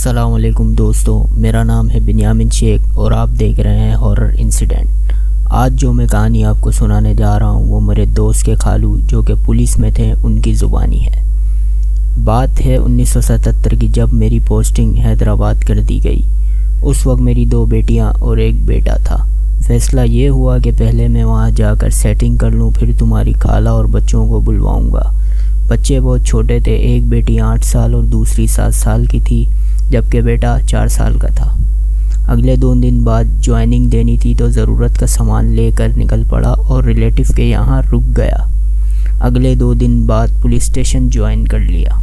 السلام علیکم دوستوں، میرا نام ہے بنیامین شیخ اور آپ دیکھ رہے ہیں ہارر انسیڈنٹ۔ آج جو میں کہانی آپ کو سنانے جا رہا ہوں وہ میرے دوست کے خالو جو کہ پولیس میں تھے ان کی زبانی ہے۔ بات ہے 1977 کی، جب میری پوسٹنگ حیدرآباد کر دی گئی۔ اس وقت میری 2 بیٹیاں اور 1 بیٹا تھا۔ فیصلہ یہ ہوا کہ پہلے میں وہاں جا کر سیٹنگ کر لوں، پھر تمہاری خالہ اور بچوں کو بلواؤں گا۔ بچے بہت چھوٹے تھے، ایک بیٹی 8 سال اور دوسری 7 سال کی تھی، جبکہ بیٹا 4 سال کا تھا۔ اگلے 2 دن بعد جوائننگ دینی تھی تو ضرورت کا سامان لے کر نکل پڑا اور ریلیٹیو کے یہاں رک گیا۔ اگلے 2 دن بعد پولیس اسٹیشن جوائن کر لیا۔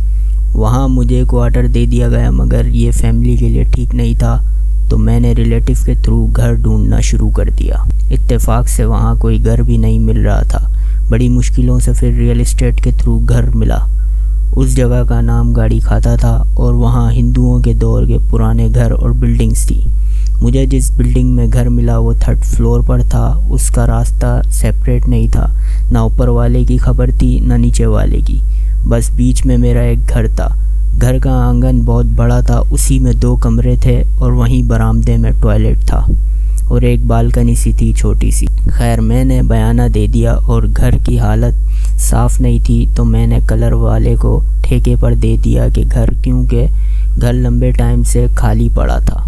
وہاں مجھے کوارٹر دے دیا گیا، مگر یہ فیملی کے لیے ٹھیک نہیں تھا، تو میں نے ریلیٹیو کے تھرو گھر ڈھونڈنا شروع کر دیا۔ اتفاق سے وہاں کوئی گھر بھی نہیں مل رہا تھا۔ بڑی مشکلوں سے پھر ریئل اسٹیٹ کے تھرو گھر ملا۔ اس جگہ کا نام گاڑی کھاتا تھا اور وہاں ہندوؤں کے دور کے پرانے گھر اور بلڈنگز تھی۔ مجھے جس بلڈنگ میں گھر ملا وہ 3rd فلور پر تھا۔ اس کا راستہ سیپریٹ نہیں تھا، نہ اوپر والے کی خبر تھی نہ نیچے والے کی، بس بیچ میں میرا ایک گھر تھا۔ گھر کا آنگن بہت بڑا تھا، اسی میں 2 کمرے تھے اور وہیں برآمدے میں ٹوائلٹ تھا اور ایک بالکنی سی تھی چھوٹی سی۔ خیر میں نے بیانہ دے دیا اور گھر کی حالت صاف نہیں تھی تو میں نے کلر والے کو ٹھیکے پر دے دیا کہ کیونکہ گھر لمبے ٹائم سے خالی پڑا تھا۔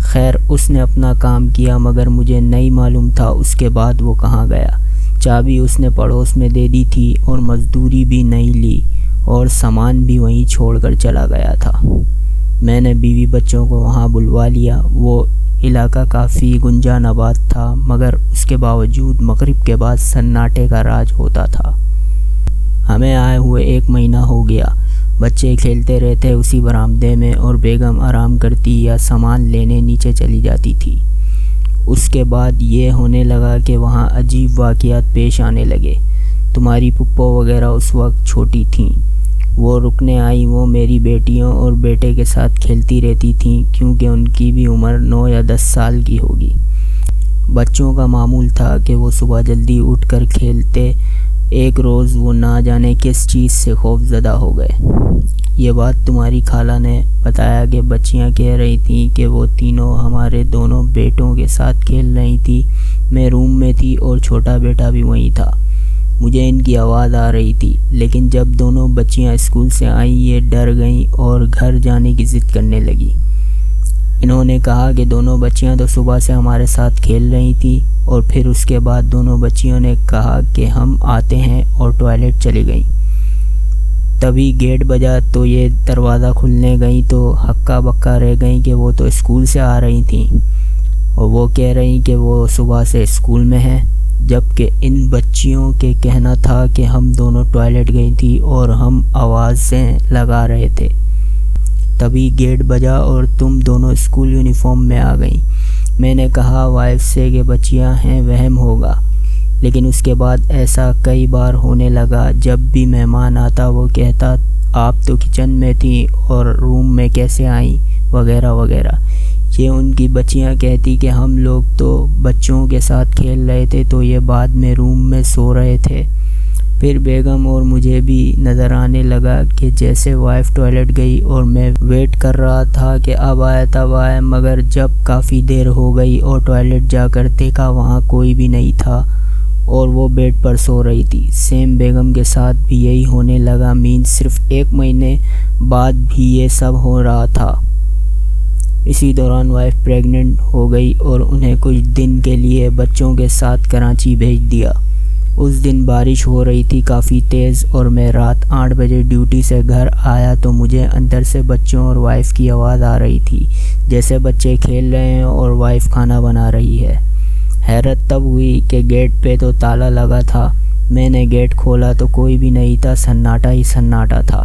خیر اس نے اپنا کام کیا، مگر مجھے نہیں معلوم تھا اس کے بعد وہ کہاں گیا۔ چابی اس نے پڑوس میں دے دی تھی اور مزدوری بھی نہیں لی اور سامان بھی وہیں چھوڑ کر چلا گیا تھا۔ میں نے بیوی بچوں کو وہاں بلوا لیا۔ وہ علاقہ کافی گنجان آباد تھا، مگر اس کے باوجود مغرب کے بعد سناٹے کا راج ہوتا تھا۔ ہمیں آئے ہوئے 1 مہینہ ہو گیا۔ بچے کھیلتے رہتے اسی برآمدے میں اور بیگم آرام کرتی یا سامان لینے نیچے چلی جاتی تھی۔ اس کے بعد یہ ہونے لگا کہ وہاں عجیب واقعات پیش آنے لگے۔ تمہاری پھپھو وغیرہ اس وقت چھوٹی تھیں۔ وہ رکنے آئی، وہ میری بیٹیوں اور بیٹے کے ساتھ کھیلتی رہتی تھیں کیونکہ ان کی بھی عمر 9 یا 10 سال کی ہوگی۔ بچوں کا معمول تھا کہ وہ صبح جلدی اٹھ کر کھیلتے۔ ایک روز وہ نہ جانے کس چیز سے خوف زدہ ہو گئے۔ یہ بات تمہاری خالہ نے بتایا کہ بچیاں کہہ رہی تھیں کہ وہ تینوں ہمارے دونوں بیٹوں کے ساتھ کھیل رہی تھیں۔ میں روم میں تھی اور چھوٹا بیٹا بھی وہیں تھا۔ مجھے ان کی آواز آ رہی تھی، لیکن جب دونوں بچیاں اسکول سے آئیں یہ ڈر گئیں اور گھر جانے کی ضد کرنے لگیں۔ انہوں نے کہا کہ دونوں بچیاں تو صبح سے ہمارے ساتھ کھیل رہی تھیں، اور پھر اس کے بعد دونوں بچیوں نے کہا کہ ہم آتے ہیں اور ٹوائلٹ چلی گئیں۔ تبھی گیٹ بجا تو یہ دروازہ کھلنے گئیں تو ہکا بکا رہ گئیں کہ وہ تو اسکول سے آ رہی تھیں اور وہ کہہ رہی کہ وہ صبح سے اسکول میں ہیں، جبکہ ان بچیوں کے کہنا تھا کہ ہم دونوں ٹوائلٹ گئی تھی اور ہم آوازیں لگا رہے تھے۔ تبھی گیٹ بجا اور تم دونوں اسکول یونیفارم میں آ گئیں۔ میں نے کہا وائف سے کہ بچیاں ہیں، وہم ہوگا، لیکن اس کے بعد ایسا کئی بار ہونے لگا۔ جب بھی مہمان آتا وہ کہتا آپ تو کچن میں تھیں اور روم میں کیسے آئیں وغیرہ وغیرہ۔ یہ ان کی بچیاں کہتی کہ ہم لوگ تو بچوں کے ساتھ کھیل رہے تھے تو یہ بعد میں روم میں سو رہے تھے۔ پھر بیگم اور مجھے بھی نظر آنے لگا کہ جیسے وائف ٹوائلٹ گئی اور میں ویٹ کر رہا تھا کہ اب آئے تب آئے، مگر جب کافی دیر ہو گئی اور ٹوائلٹ جا کر دیکھا وہاں کوئی بھی نہیں تھا اور وہ بیڈ پر سو رہی تھی۔ سیم بیگم کے ساتھ بھی یہی ہونے لگا۔ صرف 1 مہینے بعد بھی یہ سب ہو رہا تھا۔ اسی دوران وائف پریگننٹ ہو گئی اور انہیں کچھ دن کے لیے بچوں کے ساتھ کراچی بھیج دیا۔ اس دن بارش ہو رہی تھی کافی تیز اور میں رات 8 بجے ڈیوٹی سے گھر آیا تو مجھے اندر سے بچوں اور وائف کی آواز آ رہی تھی، جیسے بچے کھیل رہے ہیں اور وائف کھانا بنا رہی ہے۔ حیرت تب ہوئی کہ گیٹ پہ تو تالا لگا تھا۔ میں نے گیٹ کھولا تو کوئی بھی نہیں تھا، سناٹا ہی سناٹا تھا۔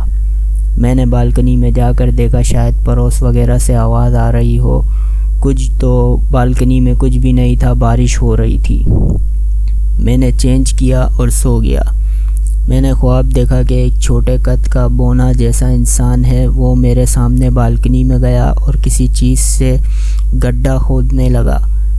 میں نے بالکنی میں جا کر دیکھا شاید پڑوس وغیرہ سے آواز آ رہی ہو، کچھ تو بالکنی میں کچھ بھی نہیں تھا، بارش ہو رہی تھی۔ میں نے چینج کیا اور سو گیا۔ میں نے خواب دیکھا کہ ایک چھوٹے قد کا بونا جیسا انسان ہے، وہ میرے سامنے بالکنی میں گیا اور کسی چیز سے گڈھا کھودنے لگا۔